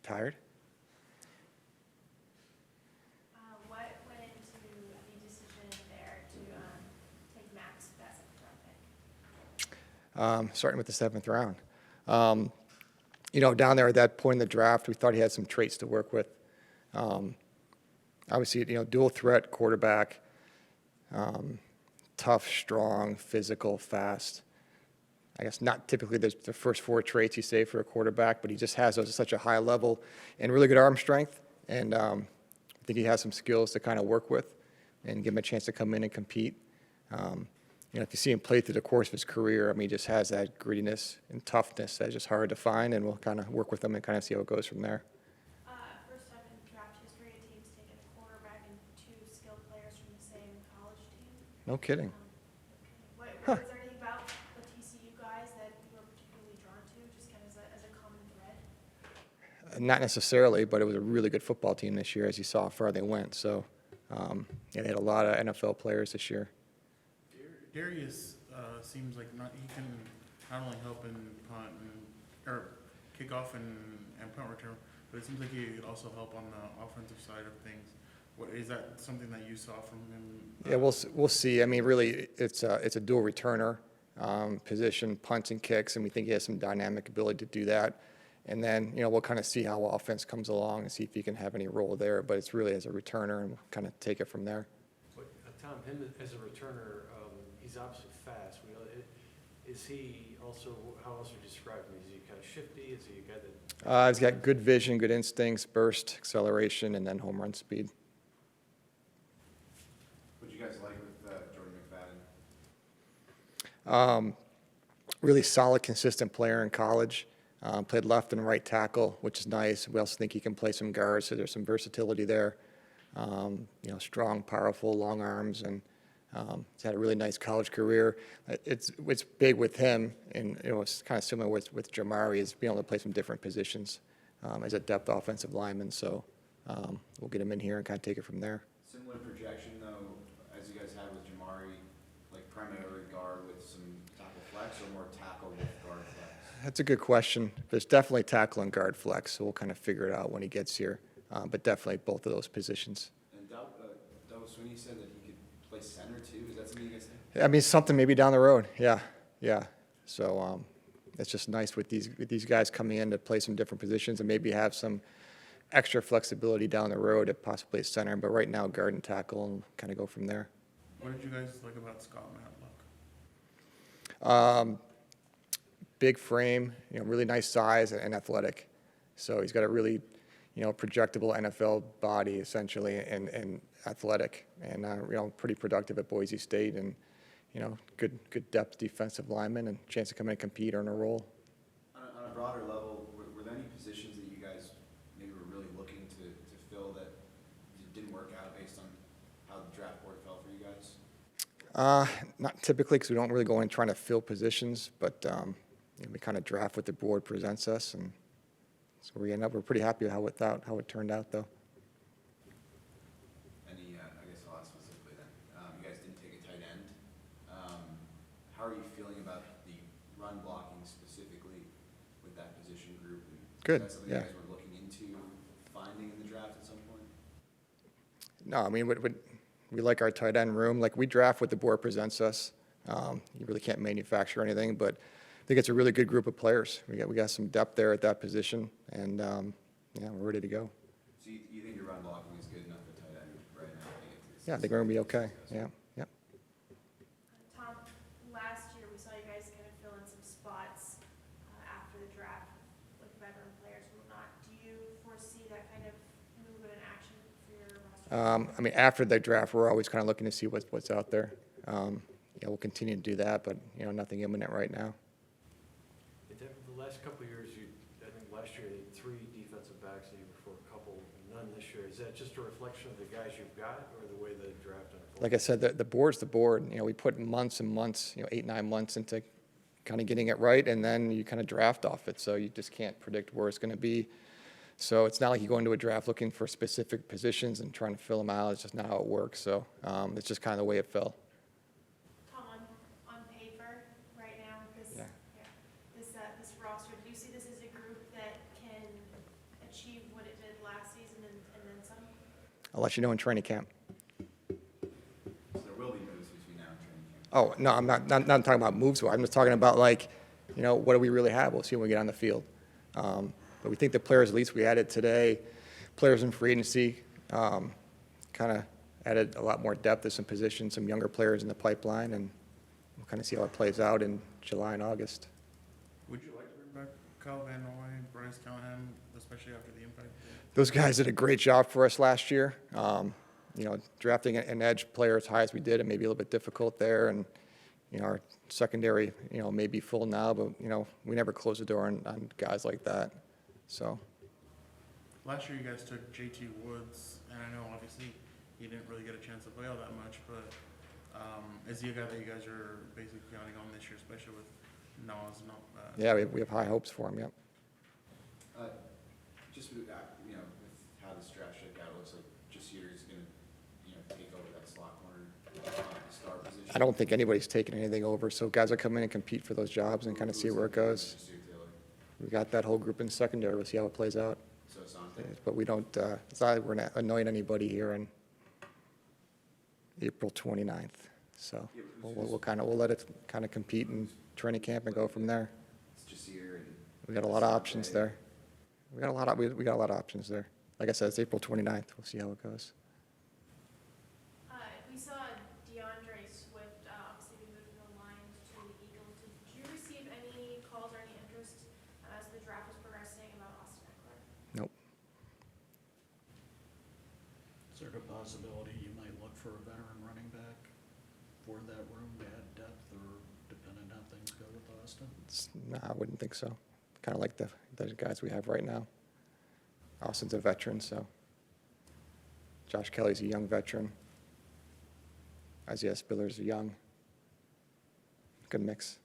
Tired? What went into the decision there to take Max as a draft pick? Starting with the 7th round. Down there at that point in the draft, we thought he had some traits to work with. Obviously, dual threat quarterback, tough, strong, physical, fast. I guess not typically the first 4 traits you say for a quarterback, but he just has those at such a high level and really good arm strength. And I think he has some skills to kind of work with and give him a chance to come in and compete. If you see him play through the course of his career, he just has that grittiness and toughness that's just hard to find, and we'll kind of work with him and kind of see how it goes from there. First time in draft history, a team's taken a quarterback and 2 skilled players from the same college team. No kidding. Was there anything about the TCU guys that you were particularly drawn to, just kind of as a common thread? Not necessarily, but it was a really good football team this year, as you saw how far they went. So, they had a lot of NFL players this year. Darius seems like he can not only help in punt or kickoff and punt return, but it seems like he could also help on the offensive side of things. What is that something that you saw from him? Yeah, we'll see. Really, it's a dual returner position, punts and kicks, and we think he has some dynamic ability to do that. And then, we'll kind of see how offense comes along and see if he can have any role there. But it's really as a returner, and we'll kind of take it from there. But, Tom, him as a returner, he's obviously fast. Is he also, how else would you describe him? Is he kind of shifty? Is he a guy that... He's got good vision, good instincts, burst, acceleration, and then home run speed. What did you guys like with Jordan McFadden? Really solid, consistent player in college. Played left and right tackle, which is nice. We also think he can play some guards, so there's some versatility there. Strong, powerful, long arms, and he's had a really nice college career. It's big with him, and it's kind of similar with Jamari, is being able to play some different positions as a depth offensive lineman. So we'll get him in here and kind of take it from there. Similar projection, though, as you guys had with Jamari, like primary guard with some tackle flex, or more tackle with guard flex? That's a good question. There's definitely tackle and guard flex, so we'll kind of figure it out when he gets here. But definitely both of those positions. And Dallas Sweeney said that he could play center too. Is that something you guys think? Something maybe down the road. Yeah. So it's just nice with these guys coming in to play some different positions and maybe have some extra flexibility down the road at possibly center. But right now, guard and tackle, and kind of go from there. What did you guys like about Scott Matlock? Big frame, really nice size and athletic. So he's got a really, projectable NFL body essentially, and athletic, and pretty productive at Boise State, and good depth defensive lineman, and chance to come in and compete or earn a role. On a broader level, were there any positions that you guys maybe were really looking to fill that didn't work out based on how the draft board fell for you guys? Not typically, because we don't really go in trying to fill positions, but we kind of draft what the board presents us, and so we're pretty happy with how it turned out, though. I guess I'll ask specifically then. You guys didn't take a tight end. How are you feeling about the run blocking specifically with that position group? And Good, is that something yeah. you guys were looking into finding in the draft at some point? No, we like our tight end room. Like, we draft what the board presents us. You really can't manufacture anything, but I think it's a really good group of players. We got some depth there at that position, and we're ready to go. So you think your run blocking is good enough at tight end right now? Yeah, I think we're gonna be okay. Yeah. Tom, last year we saw you guys kind of fill in some spots after the draft with veteran players and whatnot. Do you foresee that kind of movement in action for your roster? After the draft, we're always kind of looking to see what's out there. We'll continue to do that, but nothing imminent right now. The last couple of years, I think last year you had 3 defensive backs, the year before a couple, none this year. Is that just a reflection of the guys you've got, or the way the draft unfolded? Like I said, the board's the board. We put months and months, 8-9 months into kind of getting it right, and then you kind of draft off it. So you just can't predict where it's going to be. So it's not like you go into a draft looking for specific positions and trying to fill them out. It's just not how it works. So it's just kind of the way it fell. Tom, on paper right now, this roster, do you see this as a group that can achieve what it did last season and then some? I'll let you know in training camp. So there will be moves between now and training camp. Oh, no, I'm not talking about moves. I'm just talking about, like, you know, what do we really have? We'll see when we get on the field. But we think the players, at least we added today, players in free agency, kind of added a lot more depth to some positions, some younger players in the pipeline, and we'll kind of see how it plays out in July and August. Would you like to bring back Kyle Van Noy, Bryce Callahan, especially after the impact? Those guys did a great job for us last year. You know, drafting an edge player as high as we did, it may be a little bit difficult there, and you know, our secondary, you know, may be full now, but you know, we never close the door on guys like that. So. Last year, you guys took JT Woods, and I know obviously he didn't really get a chance to play all that much, but is he a guy that you guys are basically counting on this year, especially with Nas? Yeah, we have high hopes for him. Yep. Just with, you know, with how this draft shook out, it looks like Jasir is going to, you know, take over that slot corner star position. I don't think anybody's taking anything over, so guys will come in and compete for those jobs and kind of see where it goes. Jasir Taylor. We got that whole group in secondary. We'll see how it plays out. So Asante. But we don't. It's not like we're not annoying anybody here on April 29th. So we'll let it kind of compete in training camp and go from there. It's Jasir and. We got a lot of options there. We got a lot of options there. Like I said, it's April 29th. We'll see how it goes. We saw DeAndre Swift, obviously we moved from the Lions to the Eagles. Did you receive any calls or any interest as the draft was progressing about Austin Eckler? Nope. Is there a possibility you might look for a veteran running back for that room to add depth, or depending on how things go with Austin? No, I wouldn't think so. Kind of like the guys we have right now. Austin's a veteran, so Josh Kelly's a young veteran. Isaiah Spiller's a young. Good mix.